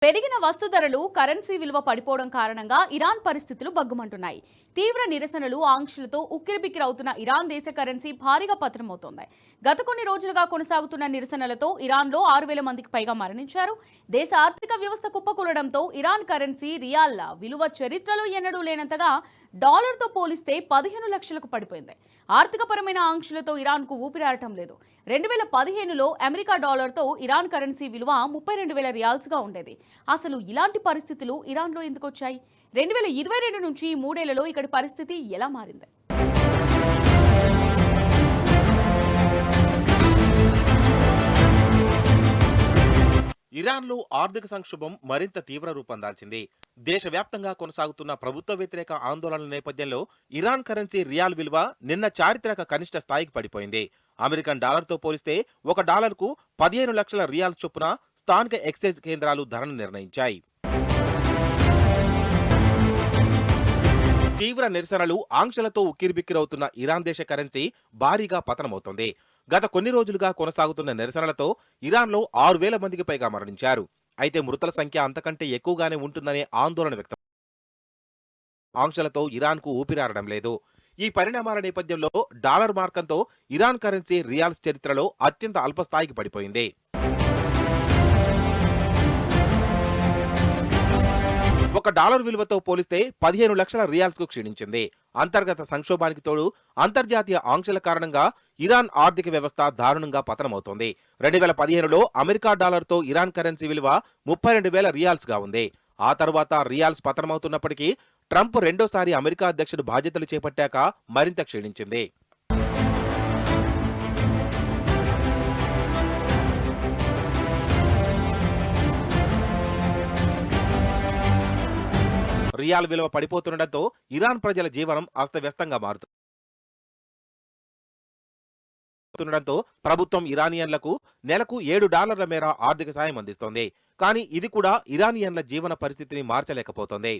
పెరిగిన వస్తు ధరలు కరెన్సీ విలువ పడిపోవడం కారణంగా ఇరాన్ పరిస్థితులు బగ్గుమంటున్నాయి. తీవ్ర నిరసనలు ఆంక్షలతో ఉక్కిరిబిక్కిరవుతున్న ఇరాన్ దేశ కరెన్సీ భారీగా పతనమవుతోంది. గత కొన్ని రోజులుగా కొనసాగుతున్న నిరసనలతో ఇరాన్లో 6,000 మందికి పైగా మరణించారు. దేశ ఆర్థిక వ్యవస్థ కుప్పకూలడంతో ఇరాన్ కరెన్సీ రియాల్ విలువ చరిత్రలో ఎన్నడూ లేనంతగా డాలర్తో పోలిస్తే 15 లక్షలకు పడిపోయింది. ఆర్థికపరమైన ఆంక్షలతో ఇరాన్కు ఊపిరాడటం లేదు. 2015లో అమెరికా డాలర్తో ఇరాన్ కరెన్సీ విలువ 32,000 రియాల్స్గా ఉండేది. అసలు ఇలాంటి పరిస్థితులు ఇరాన్లో ఎందుకు వచ్చాయి? 2022 నుంచి 3 ఏళ్లలో ఇక్కడి పరిస్థితి ఎలా మారింది? ఇరాన్లో ఆర్థిక సంక్షోభం మరింత తీవ్ర రూపం దాల్చింది. దేశవ్యాప్తంగా కొనసాగుతున్న ప్రభుత్వ వ్యతిరేక ఆందోళనల నేపథ్యంలో ఇరాన్ కరెన్సీ రియాల్ విలువ నిన్న చారిత్రక కనిష్ట స్థాయికి పడిపోయింది. అమెరికన్ డాలర్తో పోలిస్తే ఒక డాలర్కు 15 లక్షల రియాల్స్ చొప్పున స్థానిక ఎక్స్చేంజ్ కేంద్రాలు ధరను నిర్ణయించాయి. తీవ్ర నిరసనలు ఆంక్షలతో ఉక్కిరిబిక్కిరవుతున్న ఇరాన్ దేశ కరెన్సీ భారీగా పతనమవుతోంది. గత కొన్ని రోజులుగా కొనసాగుతున్న నిరసనలతో ఇరాన్లో 6,000 మందికి పైగా మరణించారు. అయితే మృతుల సంఖ్య అంతకంటే ఎక్కువగానే ఉంటుందనే ఆందోళన వ్యక్తం. ఆంక్షలతో ఇరాన్కు ఊపిరాడడం లేదు. ఈ పరిణామాల నేపథ్యంలో డాలర్ మార్కంతో ఇరాన్ కరెన్సీ రియాల్స్ చరిత్రలో అత్యంత అల్పస్థాయికి పడిపోయింది. ఒక డాలర్ విలువతో పోలిస్తే 15 లక్షల రియాల్స్ కు క్షీణించింది. అంతర్గత సంక్షోభానికి తోడు అంతర్జాతీయ ఆంక్షల కారణంగా ఇరాన్ ఆర్థిక వ్యవస్థ దారుణంగా పతనమవుతోంది. 2015లో అమెరికా డాలర్తో ఇరాన్ కరెన్సీ విలువ 32,000 రియాల్స్ గా ఉంది. ఆ తర్వాత రియాల్స్ పతనమవుతున్నప్పటికీ ట్రంప్ రెండోసారి అమెరికా అధ్యక్షుడు బాధ్యతలు చేపట్టాక మరింత క్షీణించింది. రియాల్ విలువ పడిపోతుండటంతో ఇరాన్ ప్రజల జీవనం అస్తవ్యస్తంగా మారుతుండటంతో ప్రభుత్వం ఇరానియన్లకు నెలకు $7 మేర ఆర్థిక సాయం అందిస్తోంది. కానీ ఇది కూడా ఇరానియన్ల జీవన పరిస్థితిని మార్చలేకపోతోంది.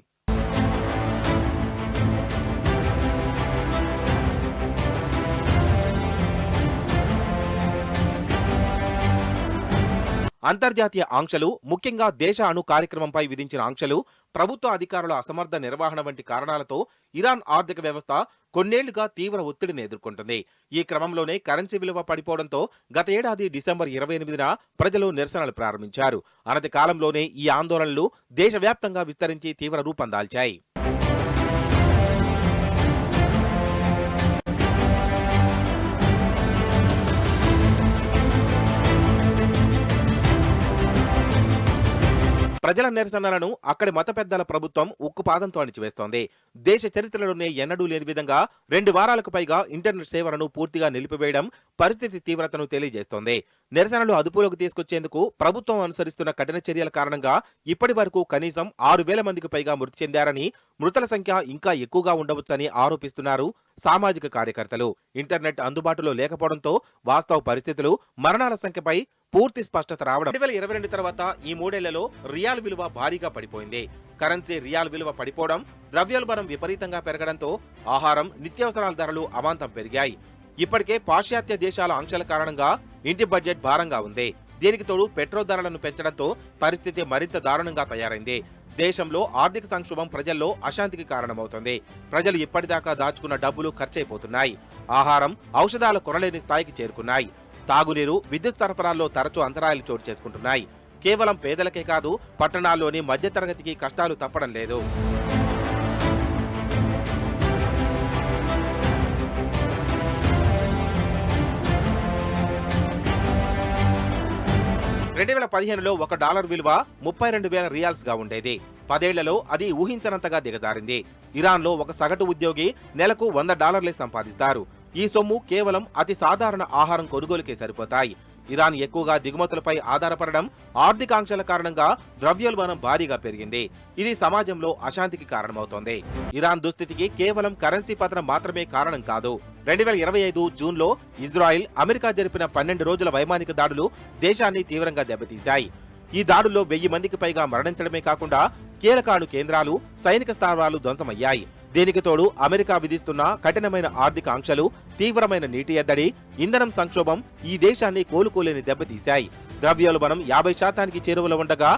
అంతర్జాతీయ ఆంక్షలు, ముఖ్యంగా దేశ అణు కార్యక్రమంపై విధించిన ఆంక్షలు, ప్రభుత్వ అధికారుల అసమర్థ నిర్వహణ వంటి కారణాలతో ఇరాన్ ఆర్థిక వ్యవస్థ కొన్నేళ్లుగా తీవ్ర ఒత్తిడిని ఎదుర్కొంటుంది. ఈ క్రమంలోనే కరెన్సీ విలువ పడిపోవడంతో గత ఏడాది డిసెంబర్ 28న ప్రజలు నిరసనలు ప్రారంభించారు. అనతి కాలంలోనే ఈ ఆందోళనలు దేశవ్యాప్తంగా విస్తరించి తీవ్ర రూపం దాల్చాయి. ప్రజల నిరసనలను అక్కడి మత పెద్దల ప్రభుత్వం ఉక్కుపాదంతో అణిచివేస్తోంది. దేశ చరిత్రలోనే ఎన్నడూ లేని విధంగా 2 వారాలకు పైగా ఇంటర్నెట్ సేవలను పూర్తిగా నిలిపివేయడం పరిస్థితి తీవ్రతను తెలియజేస్తోంది. నిరసనలు అదుపులోకి తీసుకొచ్చేందుకు ప్రభుత్వం అనుసరిస్తున్న కఠిన చర్యల కారణంగా ఇప్పటి వరకు కనీసం 6,000 మందికి పైగా మృతి చెందారని, మృతుల సంఖ్య ఇంకా ఎక్కువగా ఉండవచ్చని ఆరోపిస్తున్నారు సామాజిక కార్యకర్తలు. ఇంటర్నెట్ అందుబాటులో లేకపోవడంతో వాస్తవ పరిస్థితులు, మరణాల సంఖ్యపై పూర్తి స్పష్టత రావడం. 2022 తర్వాత ఈ 3 ఏళ్లలో రియాల్ విలువ భారీగా పడిపోయింది. కరెన్సీ రియాల్ విలువ పడిపోవడం, ద్రవ్యోల్బణం విపరీతంగా పెరగడంతో ఆహారం, నిత్యావసరాల ధరలు అమాంతం పెరిగాయి. ఇప్పటికే పాశ్చాత్య దేశాల ఆంక్షల కారణంగా ఇంటి బడ్జెట్ భారంగా ఉంది. దీనికి తోడు పెట్రోల్ ధరలను పెంచడంతో పరిస్థితి మరింత దారుణంగా తయారైంది. దేశంలో ఆర్థిక సంక్షోభం ప్రజల్లో అశాంతికి కారణమవుతుంది. ప్రజలు ఇప్పటిదాకా దాచుకున్న డబ్బులు ఖర్చయిపోతున్నాయి. ఆహారం, ఔషధాలు కొనలేని స్థాయికి చేరుకున్నాయి. తాగునీరు, విద్యుత్ సరఫరాల్లో తరచూ అంతరాయాలు చోటు చేసుకుంటున్నాయి. కేవలం పేదలకే కాదు, పట్టణాల్లోని మధ్యతరగతికి కష్టాలు తప్పడం లేదు. 2015లో ఒక డాలర్ విలువ 32,000 రియాల్స్ గా ఉండేది. 10 ఏళ్లలో అది ఊహించనంతగా దిగజారింది. ఇరాన్లో ఒక సగటు ఉద్యోగి నెలకు $100 సంపాదిస్తారు. ఈ సొమ్ము కేవలం అతి సాధారణ ఆహారం కొనుగోలుకే సరిపోతాయి. ఇరాన్ ఎక్కువగా దిగుమతులపై ఆధారపడడం, ఆర్థిక ఆంక్షల కారణంగా ద్రవ్యోల్బణం భారీగా పెరిగింది. ఇది సమాజంలో అశాంతికి కారణమవుతోంది. ఇరాన్ దుస్థితికి కేవలం కరెన్సీ పతనం మాత్రమే కారణం కాదు. 2025 జూన్లో ఇజ్రాయిల్, అమెరికా జరిపిన 12 రోజుల వైమానిక దాడులు దేశాన్ని తీవ్రంగా దెబ్బతీశాయి. ఈ దాడుల్లో 1000 మందికి పైగా మరణించడమే కాకుండా కీలక కేంద్రాలు, సైనిక స్థావరాలు ధ్వంసమయ్యాయి. దీనికి తోడు అమెరికా విధిస్తున్న కఠినమైన ఆర్థిక ఆంక్షలు, తీవ్రమైన నీటి ఎద్దడి, ఇంధనం సంక్షోభం ఈ దేశాన్ని కోలుకోలేని దెబ్బతీశాయి. ద్రవ్యోల్బణం 50% చేరువలో ఉండగా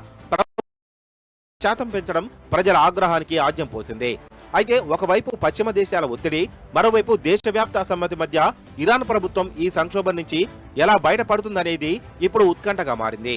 శాతం పెంచడం ప్రజల ఆగ్రహానికి ఆజ్యం పోసింది. అయితే ఒకవైపు పశ్చిమ దేశాల ఒత్తిడి, మరోవైపు దేశవ్యాప్త అసమ్మతి మధ్య ఇరాన్ ప్రభుత్వం ఈ సంక్షోభం నుంచి ఎలా బయటపడుతుందనేది ఇప్పుడు ఉత్కంఠగా మారింది.